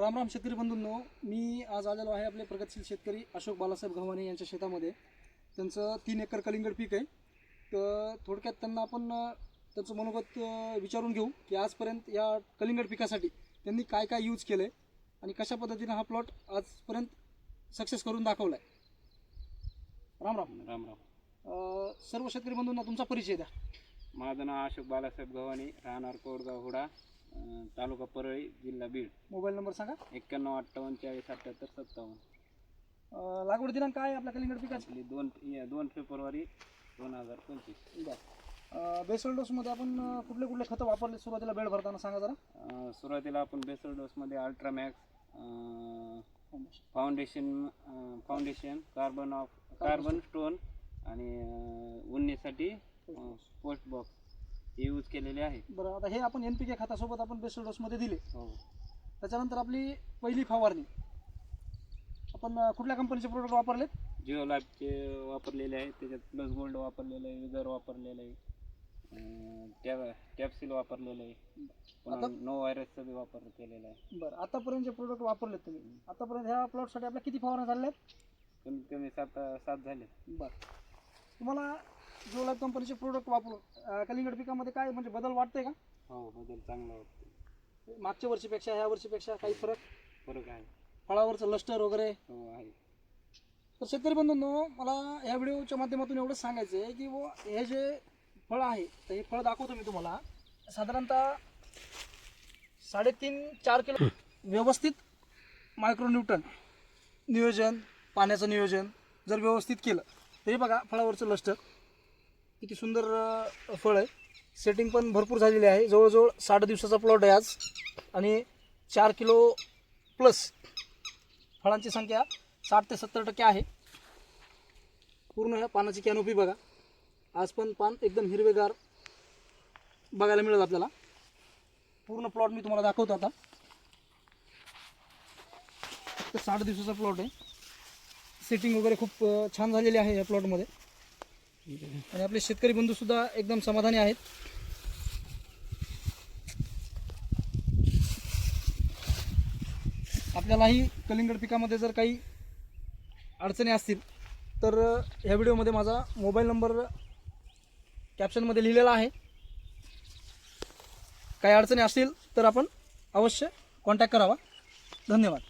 राम राम शेतकरी बंधूंनो, मी आज आलेलो आहे आपले प्रगतशील शेतकरी अशोक बालासाहेब गव्हाणे यांच्या शेतामध्ये. त्यांचं 3 एकर कलिंगड पीक आहे. तर थोडक्यात त्यांना आपण त्यांचं मनोगत विचारून घेऊ की आजपर्यंत या कलिंगड पिकासाठी त्यांनी काय काय यूज केलं आहे आणि कशा पद्धतीने हा प्लॉट आजपर्यंत सक्सेस करून दाखवला आहे. राम राम. राम राम. सर्व शेतकरी बंधूंना तुमचा परिचय द्या. माझं नाव अशोक बालासाहेब गव्हाणे, राहणार कोडगाव हुडा, तालुका परळी, जिल्हा बीड. मोबाईल नंबर सांगा. 91 58 40 78 57. लागवड दिनांक काय आहे आपल्या कलिंगड पिकाची? 2 फेब्रुवारी 2025. बेसल डोसमध्ये आपण कुठले कुठले खतं वापरले सुरुवातीला बेड भरताना सांगा जरा. सुरुवातीला आपण बेसल डोसमध्ये अल्ट्रामॅक्स, फाउंडेशन कार्बन स्टोन आणि उन्नीसाठी पोस्ट बॉक्स हे यूज केलेले आहे. बरं, आता हे आपण NPK खतासोबत आपण बेसल डोसमध्ये दिले. हो. त्याच्यानंतर आपली पहिली फवारणी आपण कुठल्या कंपनीचे प्रोडक्ट वापरले? जिओ लाईफचे वापरलेले आहे, त्याच्यात प्लस गोल्ड वापरलेलं आहे, विगर वापरलेलं आहे, टॅपसील वापरलेलं आहे, पुन्हा नो व्हायरसचं बी वापर केलेला आहे. बरं, आतापर्यंत जे प्रोडक्ट वापरलेत तुम्ही, आतापर्यंत ह्या प्लॉटसाठी आपल्या किती फवारण्या झालेल्या आहेत? कमीत कमी 7 झाले. बरं, तुम्हाला जिओ लाईफ कंपनीचे प्रोडक्ट वापरून कलिंगड पिकामध्ये काय म्हणजे बदल वाटतंय का? हो, बदल चांगला वाटतो. मागच्या वर्षीपेक्षा ह्या वर्षीपेक्षा काही फरक आहे. फळावरचं लस्टर वगैरे? हो आहे. तर शेतकरी बंधूंनो, मला ह्या व्हिडिओच्या माध्यमातून एवढंच सांगायचं आहे की हे जे फळ आहे, तर हे फळ दाखवतो मी तुम्हाला. साधारणतः 3.5-4 किलो व्यवस्थित मायक्रोन्यूटन नियोजन, पाण्याचं नियोजन जर व्यवस्थित केलं तरी बघा फळावरचं लस्टर किती सुंदर फळ आहे. सेटिंग पण भरपूर झालेली आहे. जवळजवळ 60 दिवसाचा प्लॉट आहे आज आणि 4 किलो प्लस फळांची संख्या 60 ते 70% आहे. पूर्ण ह्या पानाची कॅनोपी बघा. आज पण पान एकदम हिरवेगार बघायला मिळत आपल्याला. पूर्ण प्लॉट मी तुम्हाला दाखवतो आता. फक्त 60 दिवसाचा प्लॉट आहे. सेटिंग वगैरे खूप छान झालेली आहे या प्लॉटमध्ये आणि आपले शेतकरी बंधूसुद्धा एकदम समाधानी आहेत. आपल्यालाही कलिंगड पिकामध्ये जर काही अडचणी असतील तर ह्या व्हिडिओमध्ये माझा मोबाईल नंबर कॅप्शनमध्ये लिहिलेला आहे. काही अडचणी असतील तर आपण अवश्य कॉन्टॅक्ट करावा. धन्यवाद.